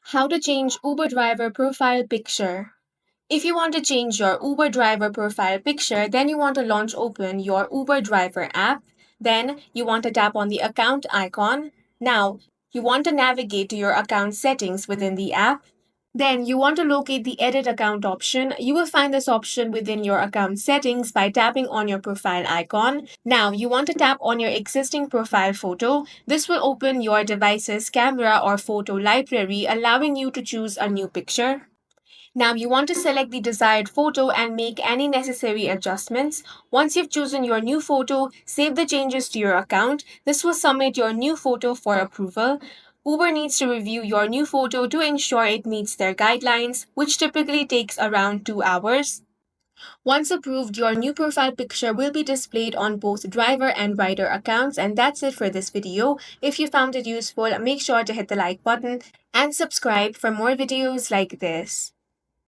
How to change Uber driver profile picture. If you want to change your Uber driver profile picture, then you want to launch open your Uber driver app. Then you want to tap on the account icon. Now you want to navigate to your account settings within the app. Then you want to locate the edit account option. You will find this option within your account settings by tapping on your profile icon. Now you want to tap on your existing profile photo. This will open your device's camera or photo library, allowing you to choose a new picture. Now you want to select the desired photo and make any necessary adjustments. Once you've chosen your new photo, save the changes to your account. This will submit your new photo for approval. Uber needs to review your new photo to ensure it meets their guidelines, which typically takes around 2 hours. Once approved, your new profile picture will be displayed on both driver and rider accounts. And that's it for this video. If you found it useful, make sure to hit the like button and subscribe for more videos like this.